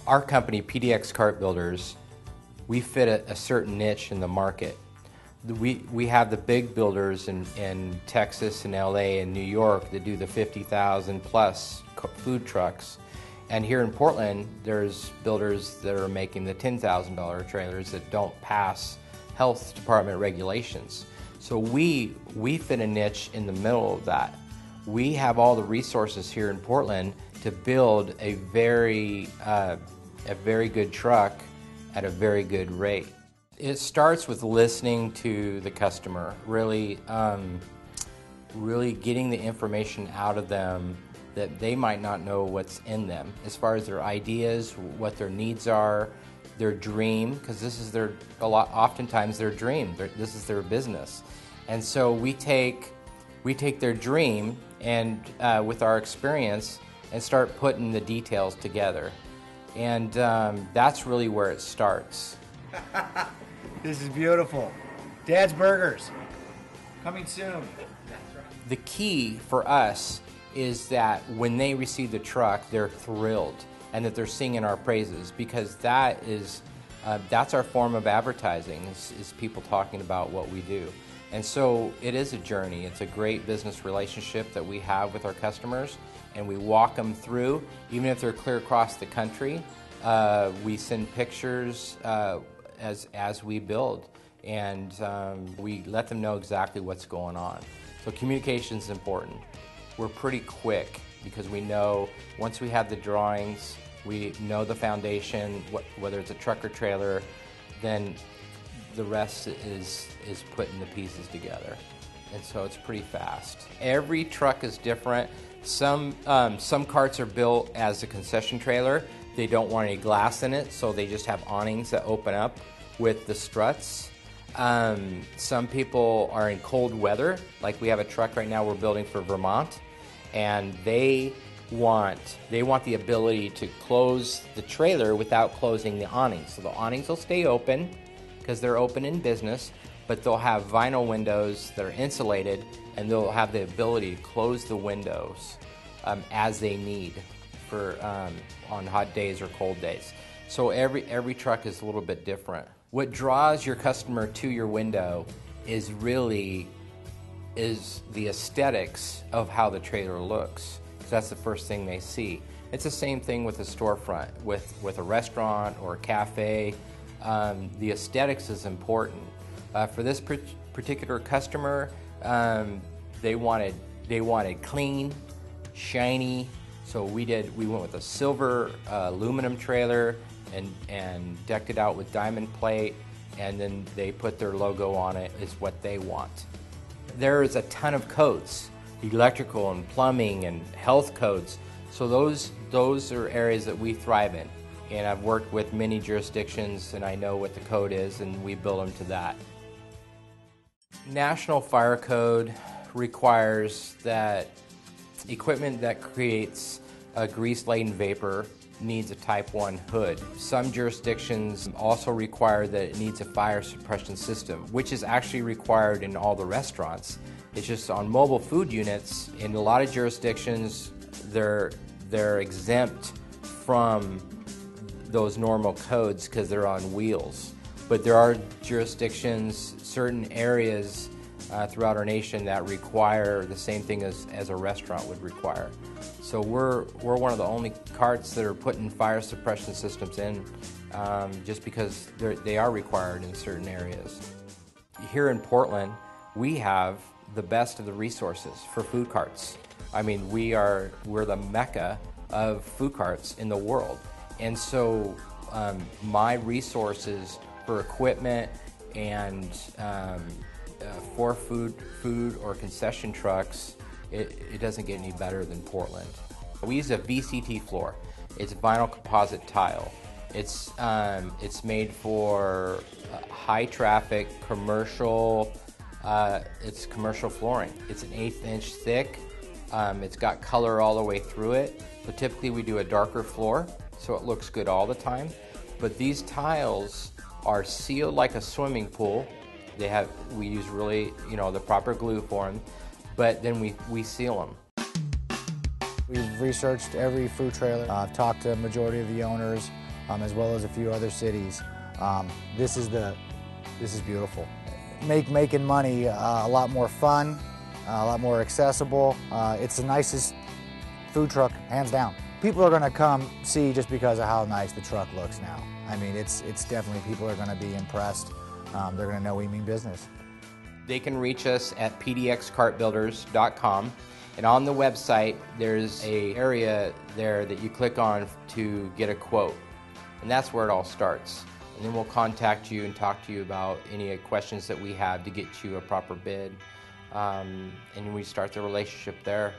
Our company, PDX Cart Builders, we fit a certain niche in the market. We have the big builders in Texas and LA and New York that do the 50,000 plus food trucks. And here in Portland, there's builders that are making the $10,000 trailers that don't pass health department regulations. So we fit a niche in the middle of that. We have all the resources here in Portland to build a very good truck at a very good rate. It starts with listening to the customer, really getting the information out of them that they might not know what's in them, as far as their ideas, what their needs are, their dream, because this is oftentimes their dream. This is their business, and so we take their dream and with our experience and start putting the details together, and that's really where it starts. This is beautiful. Dad's Burgers, coming soon. The key for us is that when they receive the truck, they're thrilled and that they're singing our praises, because that's our form of advertising, is people talking about what we do. And so it is a journey. It's a great business relationship that we have with our customers, and we walk them through, even if they're clear across the country. We send pictures as we build, and we let them know exactly what's going on. So communication is important. We're pretty quick because we know once we have the drawings, we know the foundation, whether it's a truck or trailer, then the rest is putting the pieces together. And so it's pretty fast. Every truck is different. Some carts are built as a concession trailer. They don't want any glass in it, so they just have awnings that open up with the struts. Some people are in cold weather, like we have a truck right now we're building for Vermont, and they want the ability to close the trailer without closing the awnings. So the awnings will stay open because they're open in business, but they'll have vinyl windows that are insulated, and they'll have the ability to close the windows as they need for on hot days or cold days. So every truck is a little bit different. What draws your customer to your window is the aesthetics of how the trailer looks. So that's the first thing they see. It's the same thing with a storefront, with a restaurant or a cafe. The aesthetics is important. For this particular customer, they wanted clean, shiny. So we went with a silver aluminum trailer and decked it out with diamond plate, and then they put their logo on it, is what they want. There is a ton of codes, electrical and plumbing and health codes. So those are areas that we thrive in. And I've worked with many jurisdictions, and I know what the code is, and we build them to that. National Fire Code requires that equipment that creates a grease-laden vapor needs a Type 1 hood. Some jurisdictions also require that it needs a fire suppression system, which is actually required in all the restaurants. It's just on mobile food units, in a lot of jurisdictions, they're exempt from those normal codes because they're on wheels. But there are jurisdictions, certain areas throughout our nation that require the same thing as a restaurant would require. So we're one of the only carts that are putting fire suppression systems in just because they are required in certain areas. Here in Portland, we have the best of the resources for food carts. I mean, we're the mecca of food carts in the world. And so my resources for equipment and for food or concession trucks, it doesn't get any better than Portland. We use a VCT floor. It's vinyl composite tile. It's made for high traffic commercial. It's commercial flooring. It's an 1/8 inch thick. It's got color all the way through it. But typically we do a darker floor, so it looks good all the time. But these tiles are sealed like a swimming pool. We use really, the proper glue for them, but then we seal them. We've researched every food trailer. I've talked to a majority of the owners. as well as a few other cities. This is beautiful. Making money a lot more fun, a lot more accessible. It's the nicest food truck, hands down. People are going to come see just because of how nice the truck looks now. I mean, it's definitely, people are going to be impressed. They're going to know we mean business. They can reach us at pdxcartbuilders.com, and on the website there's an area there that you click on to get a quote, and that's where it all starts. And then we'll contact you and talk to you about any questions that we have to get you a proper bid, and we start the relationship there.